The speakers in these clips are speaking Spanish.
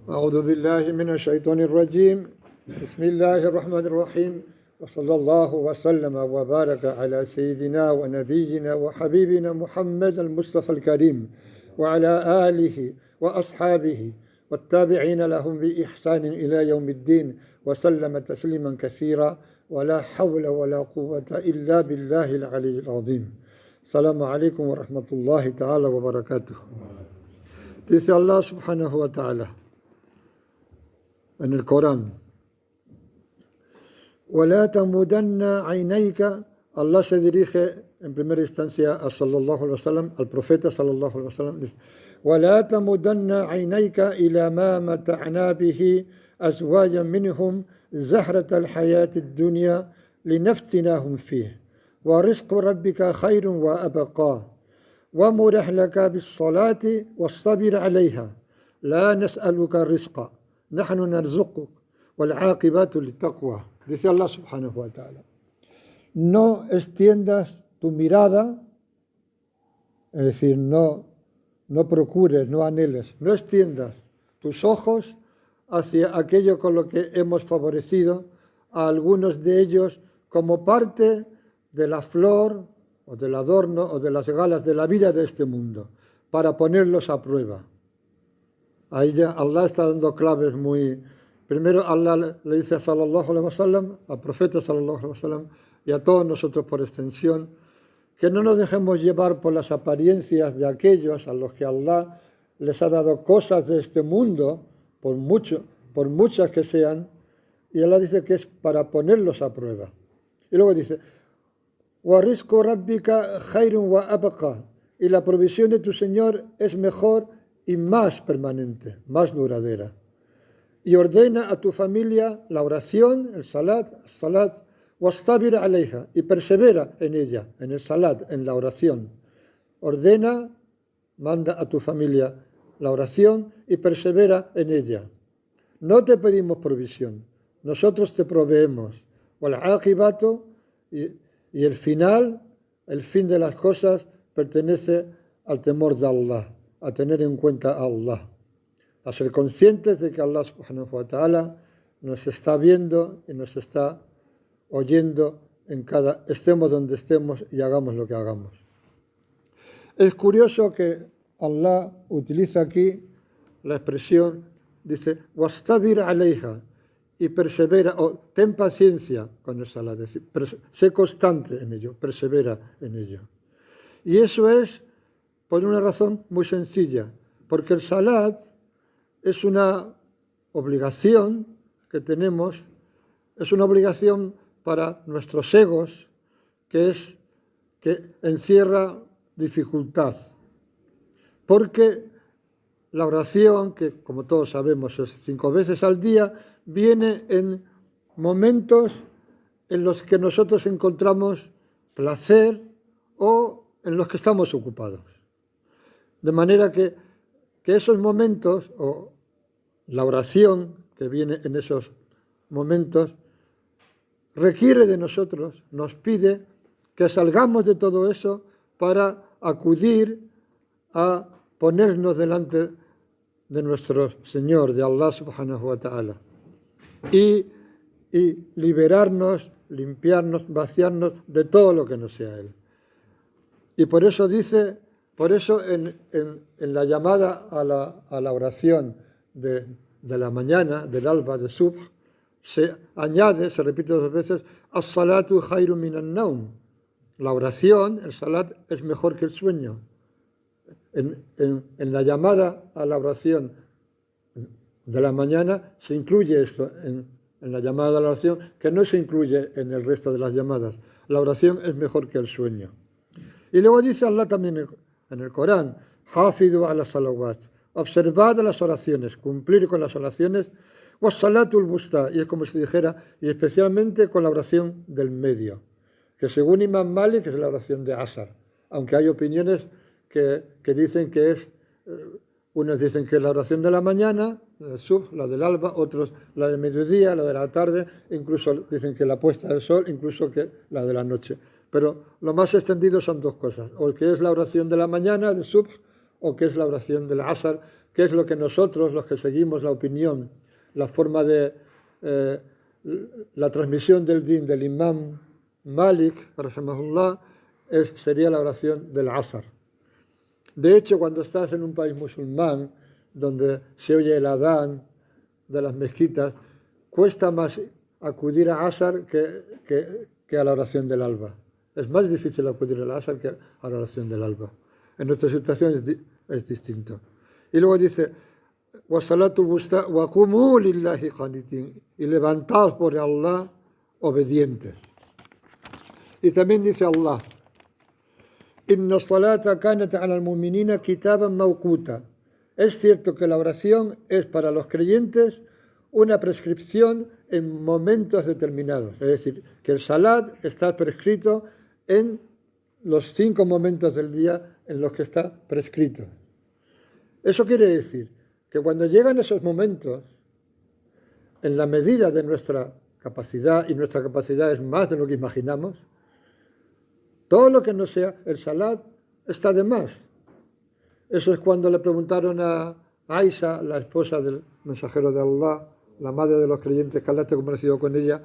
أعوذ بالله من الشيطان الرجيم بسم الله الرحمن الرحيم وصلى الله وسلم وبارك على سيدنا ونبينا وحبيبنا محمد المصطفى الكريم وعلى آله وأصحابه والتابعين لهم بإحسان إلى يوم الدين وسلم تسليما كثيرا ولا حول ولا قوة إلا بالله العلي العظيم. السلام عليكم ورحمة الله تعالى وبركاته. Dice Allah subhanahu wa ta'ala en el Corán: وَلَا تَمُدَنَّ عَيْنَيْكَ. Allah se dirige en primera instancia a sallallahu alaihi wasallam, al profeta sallallahu alaihi wasallam, dice: وَلَا تَمُدَنَّ عَيْنَيْكَ إِلَى مَا مَتَعْنَا بِهِ أَزْوَاجًا مِّنْهُمْ زَهْرَةَ الْحَيَاةِ الدُّنْيَا لِنَفْتِنَاهُمْ فِيهِ وَرِزْقُ رَبِّكَ خَيْرٌ وَأَبْقَى وَمُرْ أَهْلَكَ بِالصَّلَاةِ وَاصْطَبِرْ عَلَيْها لَا نَسْأَلُكَ رِزْقًا نَحْنُ نَرْزُقُكَ وَالْعَاقِبَةُ لِلتَّقْوَى. Dice Allah subhanahu wa ta'ala: no extiendas tu mirada, es decir, no procures, no anheles, no extiendas tus ojos hacia aquello con lo que hemos favorecido a algunos de ellos como parte de la flor o del adorno o de las galas de la vida de este mundo, para ponerlos a prueba. Ahí ya Allah está dando claves muy... Primero Allah le dice a sallallahu alaihi wasallam, al profeta sallallahu alaihi wasallam, y a todos nosotros por extensión, que no nos dejemos llevar por las apariencias de aquellos a los que Allah les ha dado cosas de este mundo, por muchas que sean, y Allah dice que es para ponerlos a prueba. Y luego dice: وَرِزْقُ رَبِّكَ خَيْرٌ وَأَبْقَى. Y la provisión de tu Señor es mejor y más permanente, más duradera. Y ordena a tu familia la oración, el salat, وَاسْتَبِرْ عَلَيْهَا, y persevera en ella, en el salat, en la oración. Ordena, manda a tu familia la oración y persevera en ella. No te pedimos provisión, nosotros te proveemos. وَالْعَاقِبَةُ, y el fin de las cosas pertenece al temor de Allah, a tener en cuenta a Allah, a ser conscientes de que Allah subhanahu wa ta'ala nos está viendo y nos está oyendo estemos donde estemos y hagamos lo que hagamos. Es curioso que Allah utiliza aquí la expresión, dice: وَاسْتَبِرْ عَلَيْهَا, y persevera, o ten paciencia con el salat, es decir, sé constante en ello, persevera en ello. Y eso es por una razón muy sencilla, porque el salat es una obligación que tenemos, es una obligación para nuestros egos, que encierra dificultad, porque la oración, que como todos sabemos es 5 veces al día, viene en momentos en los que nosotros encontramos placer o en los que estamos ocupados. De manera que esos momentos, o la oración que viene en esos momentos, requiere de nosotros, nos pide que salgamos de todo eso para acudir a ponernos delante de nuestro Señor, de Allah subhanahu wa ta'ala, y liberarnos, limpiarnos, vaciarnos de todo lo que no sea Él. Y por eso dice, en la llamada a la oración de la mañana, del alba, de subh, se repite 2 veces: as-salatu khayrun minan naum. La oración, el salat, es mejor que el sueño. En la llamada a la oración de la mañana se incluye esto, en la llamada de la oración, que no se incluye en el resto de las llamadas. La oración es mejor que el sueño. Y luego dice Allah también en el Corán: hafidu ala salawat, observad las oraciones, cumplir con las oraciones, was-salatul wusta, y es como si dijera, y especialmente con la oración del medio, que según Imam Malik es la oración de Asar, aunque hay opiniones que dicen que es, unos dicen que es la oración de la mañana, la del subh, la del alba, otros la del mediodía, la de la tarde, incluso dicen que la puesta del sol, incluso que la de la noche. Pero lo más extendido son 2 cosas, o que es la oración de la mañana, de subh, o que es la oración del asar, que es lo que nosotros, los que seguimos la opinión, la forma de la transmisión del din del imam Malik, rahimahullah, sería la oración del Asr. De hecho, cuando estás en un país musulmán, donde se oye el adán de las mezquitas, cuesta más acudir a Asr que a la oración del alba. Es más difícil acudir al Asr que a la oración del alba. En nuestra situación es distinto. Y luego dice, وَقُمُوا لِلَّهِ قَانِتِينَ, y levantaos por Allah obedientes. Y también dice Allah, إِنَّ الصَّلَاةَ كَانَتْ عَلَى الْمُؤْمِنِينَ كِتَابًا مَوْقُوتًا. Es cierto que la oración es para los creyentes una prescripción en momentos determinados. Es decir, que el salat está prescrito en los 5 momentos del día en los que está prescrito. Eso quiere decir que cuando llegan esos momentos, en la medida de nuestra capacidad, y nuestra capacidad es más de lo que imaginamos, todo lo que no sea el salat está de más. Eso es cuando le preguntaron a Aisha, la esposa del mensajero de Allah, la madre de los creyentes, que Allah esté complacido con ella,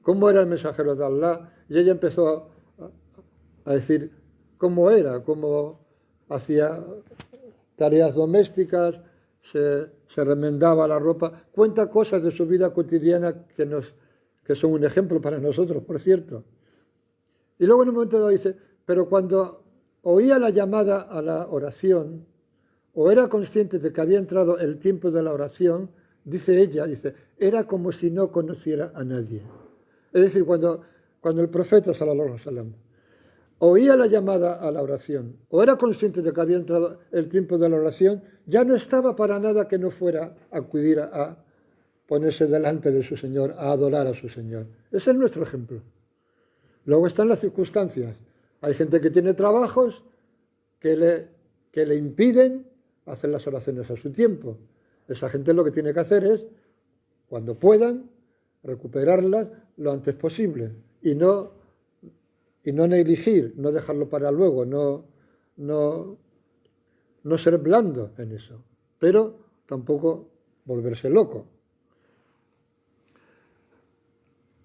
cómo era el mensajero de Allah, y ella empezó a decir cómo era, cómo hacía tareas domésticas, se remendaba la ropa, cuenta cosas de su vida cotidiana que son un ejemplo para nosotros, por cierto. Y luego en un momento dado dice, pero cuando oía la llamada a la oración, o era consciente de que había entrado el tiempo de la oración, dice ella, era como si no conociera a nadie. Es decir, cuando el profeta, sallallahu alaihi wasallam, oía la llamada a la oración, o era consciente de que había entrado el tiempo de la oración, ya no estaba para nada que no fuera a acudir a ponerse delante de su Señor, a adorar a su Señor. Ese es nuestro ejemplo. Luego están las circunstancias. Hay gente que tiene trabajos que le impiden hacer las oraciones a su tiempo. Esa gente lo que tiene que hacer es, cuando puedan, recuperarlas lo antes posible y no negligir, no dejarlo para luego, no ser blando en eso, pero tampoco volverse loco.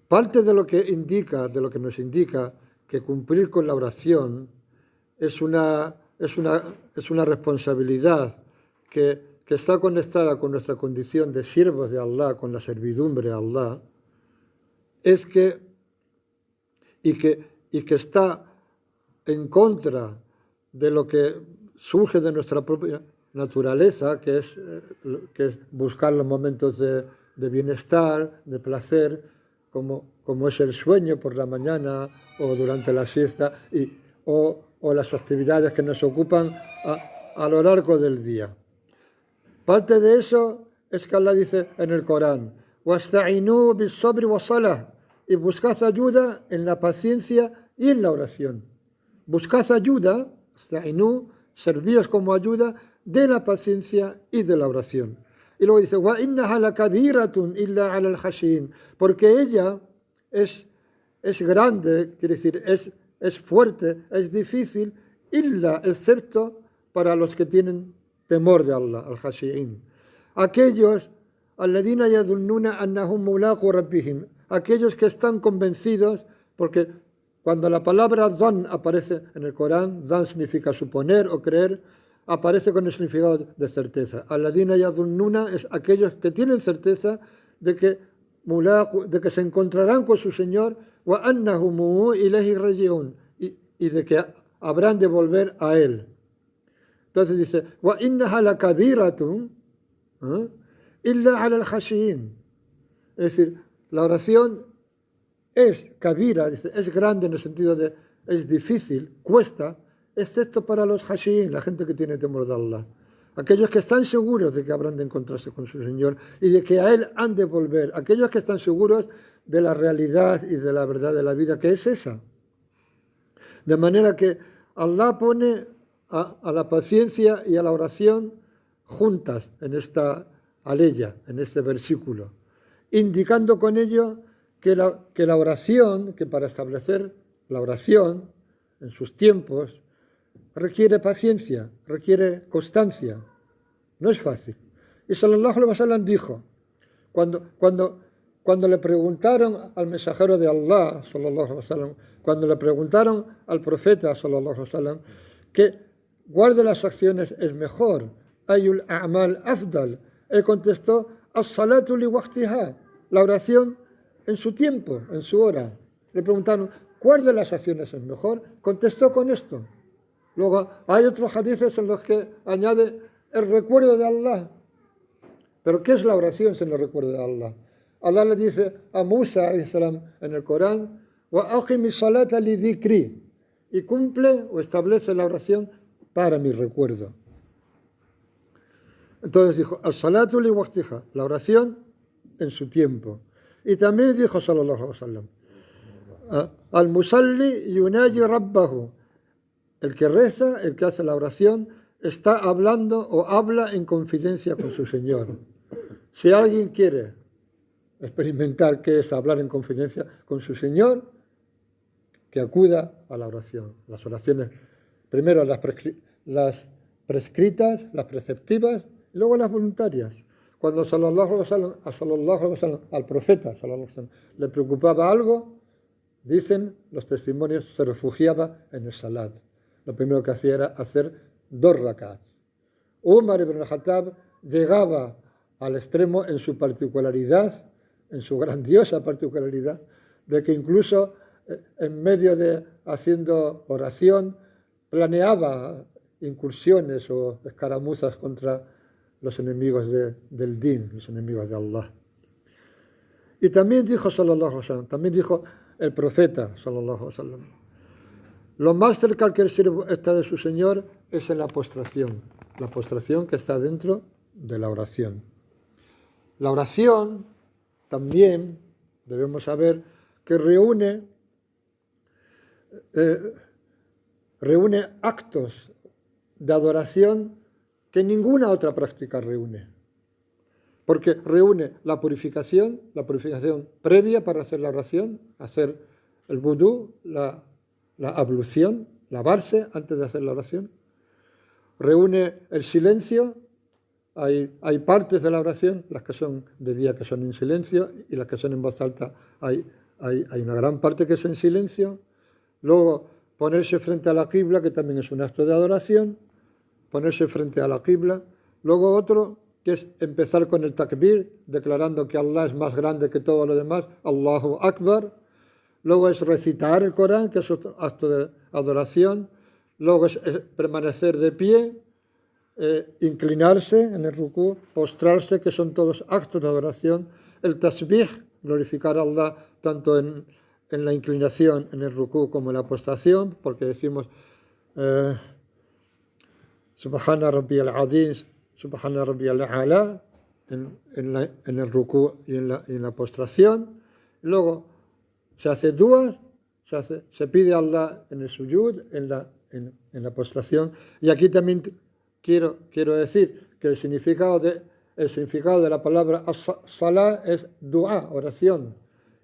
Parte de lo que nos indica que cumplir con la oración es una responsabilidad que está conectada con nuestra condición de siervos de Allah, con la servidumbre a Allah, y que está en contra de lo que surge de nuestra propia naturaleza, que es buscar los momentos de bienestar, de placer, como es el sueño por la mañana o durante la siesta, o las actividades que nos ocupan a lo largo del día. Parte de eso es que Allah dice en el Corán, وَاسْتَعِنُوا بِالصَّبْرِ وَالصَّلَاةِ, y buscad ayuda en la paciencia y en la oración. Buscad ayuda, استعينوا, servíos como ayuda de la paciencia y de la oración. Y luego dice, وَإِنَّهَا لَكَبِيرَةٌ إِلَّا عَلَى الْخَاشِعِينَ, porque ella es grande, quiere decir, es fuerte, es difícil, excepto para los que tienen temor de Allah, al-khashi'in. Aquellos, alladhina yadhunnuna annahum mulaqu rabbihim, aquellos que están convencidos, porque cuando la palabra dhan aparece en el Corán, dhan significa suponer o creer, aparece con el significado de certeza. Alladhina yadhunnuna es aquellos que tienen certeza de que se encontrarán con su Señor, wa annahum ilayhi raji'un, y de que habrán de volver a Él. Entonces dice, wa innaha lakabiratun illa ala al-khashiyin. Es decir, la oración es kabira, es grande en el sentido de es difícil, cuesta, excepto para los khashiyin, la gente que tiene temor de Allah. Aquellos que están seguros de que habrán de encontrarse con su Señor y de que a Él han de volver. Aquellos que están seguros de la realidad y de la verdad de la vida, que es esa. De manera que Allah pone a la paciencia y a la oración juntas en esta aleya, en este versículo, indicando con ello que la oración, que para establecer la oración en sus tiempos, requiere paciencia, requiere constancia. no es fácil. Y sallallahu alaihi wasallam dijo, cuando le preguntaron al mensajero de Allah, sallallahu alaihi wasallam, cuando le preguntaron al profeta, sallallahu alaihi wasallam, que ¿cuál de las acciones es mejor? Ayul a'mal afdal. Él contestó, as-salatu li waqtiha, la oración en su tiempo, en su hora. Le preguntaron, ¿cuál de las acciones es mejor? Contestó con esto. Luego hay otros hadices en los que añade el recuerdo de Allah. ¿Pero qué es la oración sin el recuerdo de Allah? Allah le dice a Musa en el Corán, wa aqimi salata li dhikri, y cumple o establece la oración para mi recuerdo. Entonces dijo, as-salatu li waqtiha, la oración en su tiempo. Y también dijo, sallallahu alaihi wasallam, al-musalli yunaji rabbahu, el que reza, el que hace la oración, está hablando o habla en confidencia con su Señor. Si alguien quiere experimentar qué es hablar en confidencia con su Señor, que acuda a la oración. Las oraciones, primero las prescritas, las preceptivas, y luego las voluntarias. Cuando sallallahu alaihi wasallam, al profeta sallallahu alaihi wasallam, le preocupaba algo, dicen los testimonios, se refugiaba en el salat. Lo primero que hacía era hacer 2 rak'at. Umar ibn al-Khattab llegaba al extremo en su particularidad, en su grandiosa particularidad, de que incluso en medio de haciendo oración planeaba incursiones o escaramuzas contra los enemigos del din, los enemigos de Allah. Y también dijo sallallahu alaihi wasallam, también dijo el profeta sallallahu alaihi wasallam, lo más cerca que el siervo está de su Señor es en la postración que está dentro de la oración. La oración también debemos saber que reúne actos de adoración que ninguna otra práctica reúne. Porque reúne la purificación previa para hacer la oración, hacer el vudú, la ablución, lavarse antes de hacer la oración. Reúne el silencio. Hay partes de la oración, las que son de día que son en silencio y las que son en voz alta. Hay una gran parte que es en silencio. Luego, ponerse frente a la qibla, que también es un acto de adoración. Ponerse frente a la qibla. Luego otro, que es empezar con el takbir, declarando que Allah es más grande que todo lo demás. Allahu Akbar. Luego es recitar el Corán, que es otro acto de adoración. Luego es permanecer de pie. Inclinarse en el rukú, postrarse, que son todos actos de adoración. El tasbih, glorificar a Allah tanto en la inclinación, en el rukú, como en la postración, porque decimos Subhana Rabbiyal Azim, Subhana Rabbiyal A'la en el rukú y en la postración. Luego se hace duas, se pide a Allah en el sujud, en la postración. Y aquí también quiero decir que el significado de la palabra salah es dua, oración,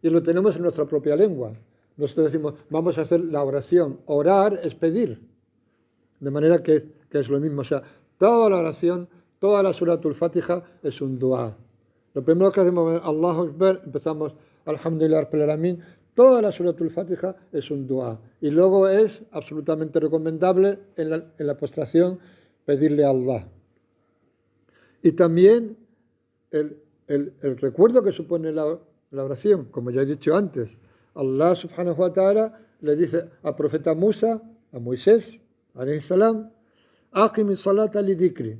y lo tenemos en nuestra propia lengua. Nosotros decimos, vamos a hacer la oración. Orar es pedir, de manera que es lo mismo. O sea, toda la oración, toda la suratul Fatiha es un dua. Lo primero que hacemos es Allahu Akbar, empezamos Alhamdulillah Rabbil Alamin. Toda la suratul Fatiha es un dua. Y luego es absolutamente recomendable en la postración pedirle a Allah. Y también el recuerdo que supone la oración, como ya he dicho antes. Allah subhanahu wa ta'ala le dice al profeta Musa, a Moisés, alayhi salam, aqimi salata li dhikri,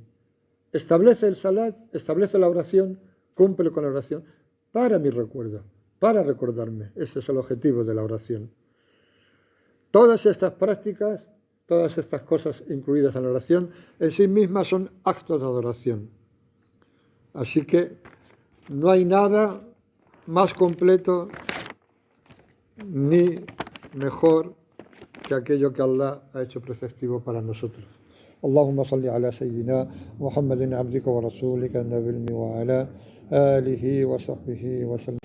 establece el salat, establece la oración, cumple con la oración para mi recuerdo, para recordarme. Ese es el objetivo de la oración. Todas estas prácticas, todas estas cosas incluidas en la oración, en sí mismas son actos de adoración. Así que no hay nada más completo ni mejor que aquello que Allah ha hecho preceptivo para nosotros. Allahumma salli ala sayyidina Muhammadin abdika wa rasulika nabil mi wa ala alihi wa sahbihi wa sallam.